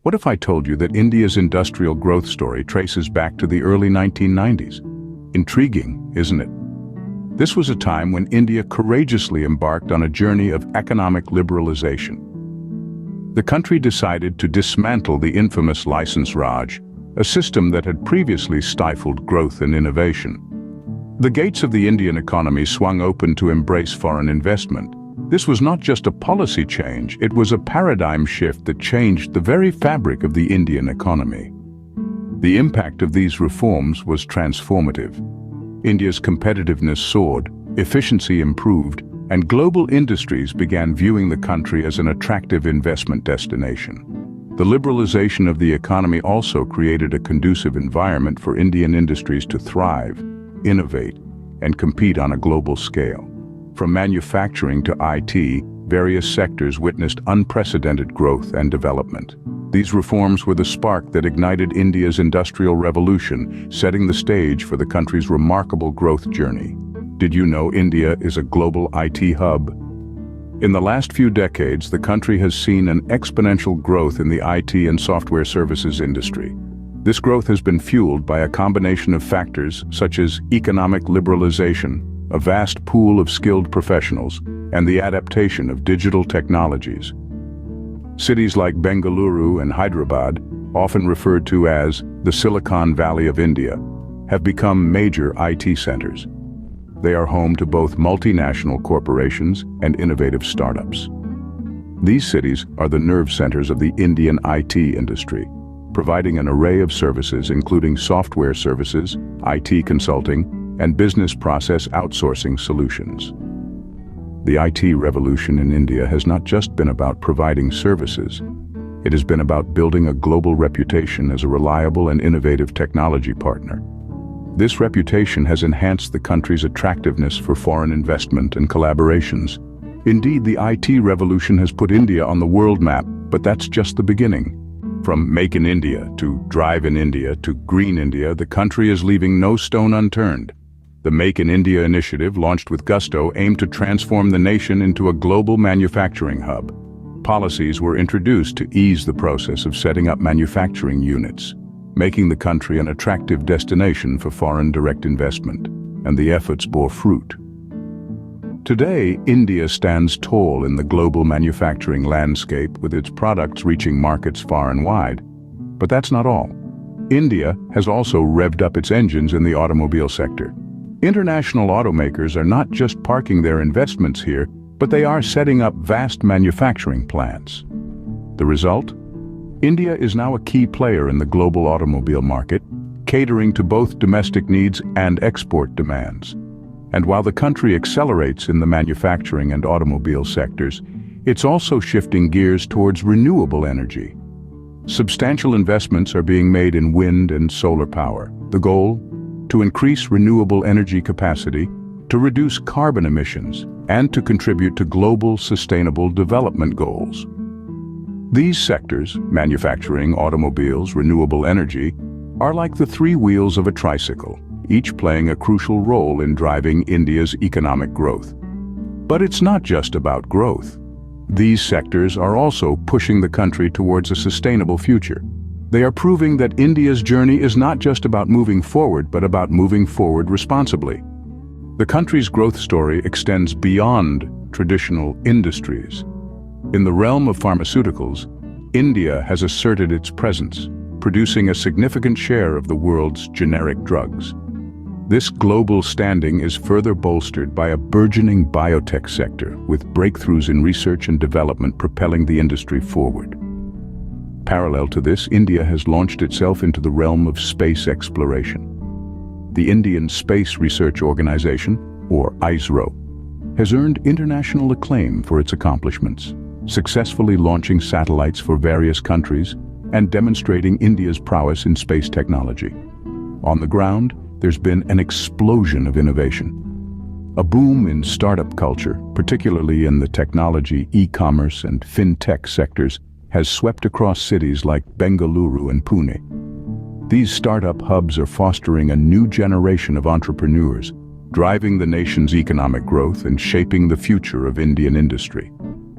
What if I told you that India's industrial growth story traces back to the early 1990s? Intriguing, isn't it? This was a time when India courageously embarked on a journey of economic liberalization. The country decided to dismantle the infamous license Raj, a system that had previously stifled growth and innovation. The gates of the Indian economy swung open to embrace foreign investment. This was not just a policy change, it was a paradigm shift that changed the very fabric of the Indian economy. The impact of these reforms was transformative. India's competitiveness soared, efficiency improved, and global industries began viewing the country as an attractive investment destination. The liberalization of the economy also created a conducive environment for Indian industries to thrive, innovate, and compete on a global scale. From manufacturing to IT, various sectors witnessed unprecedented growth and development. These reforms were the spark that ignited India's industrial revolution, setting the stage for the country's remarkable growth journey. Did you know India is a global IT hub? In the last few decades, the country has seen an exponential growth in the IT and software services industry. This growth has been fueled by a combination of factors such as economic liberalization, a vast pool of skilled professionals, and the adaptation of digital technologies. Cities like Bengaluru and Hyderabad, often referred to as the Silicon Valley of India, have become major IT centers. They are home to both multinational corporations and innovative startups. These cities are the nerve centers of the Indian IT industry, providing an array of services including software services, IT consulting, and business process outsourcing solutions. The IT revolution in India has not just been about providing services. It has been about building a global reputation as a reliable and innovative technology partner. This reputation has enhanced the country's attractiveness for foreign investment and collaborations. Indeed, the IT revolution has put India on the world map, but that's just the beginning. From Make in India to Drive in India to Green India, the country is leaving no stone unturned. The Make in India initiative, launched with gusto, aimed to transform the nation into a global manufacturing hub. Policies were introduced to ease the process of setting up manufacturing units, making the country an attractive destination for foreign direct investment, and the efforts bore fruit. Today, India stands tall in the global manufacturing landscape with its products reaching markets far and wide. But that's not all. India has also revved up its engines in the automobile sector. International automakers are not just parking their investments here, but they are setting up vast manufacturing plants. The result? India is now a key player in the global automobile market, catering to both domestic needs and export demands. And while the country accelerates in the manufacturing and automobile sectors, it's also shifting gears towards renewable energy. Substantial investments are being made in wind and solar power. The goal? To increase renewable energy capacity, to reduce carbon emissions, and to contribute to global sustainable development goals. These sectors, manufacturing, automobiles, renewable energy, are like the three wheels of a tricycle, each playing a crucial role in driving India's economic growth. But it's not just about growth. These sectors are also pushing the country towards a sustainable future. They are proving that India's journey is not just about moving forward, but about moving forward responsibly. The country's growth story extends beyond traditional industries. In the realm of pharmaceuticals, India has asserted its presence, producing a significant share of the world's generic drugs. This global standing is further bolstered by a burgeoning biotech sector, with breakthroughs in research and development propelling the industry forward. Parallel to this, India has launched itself into the realm of space exploration. The Indian Space Research Organization, or ISRO, has earned international acclaim for its accomplishments, successfully launching satellites for various countries and demonstrating India's prowess in space technology. On the ground, there's been an explosion of innovation. A boom in startup culture, particularly in the technology, e-commerce, and fintech sectors, has swept across cities like Bengaluru and Pune. These startup hubs are fostering a new generation of entrepreneurs, driving the nation's economic growth and shaping the future of Indian industry.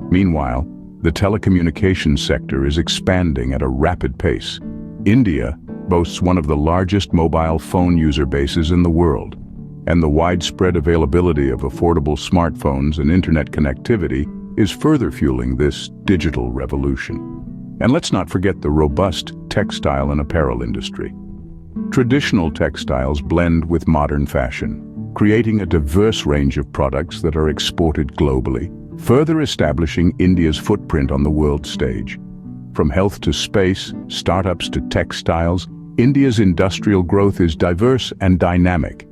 Meanwhile, The telecommunications sector is expanding at a rapid pace. India boasts one of the largest mobile phone user bases in the world, and the widespread availability of affordable smartphones and internet connectivity is further fueling this digital revolution. And let's not forget the robust textile and apparel industry. Traditional textiles blend with modern fashion, creating a diverse range of products that are exported globally, further establishing India's footprint on the world stage. From health to space, startups to textiles, India's industrial growth is diverse and dynamic,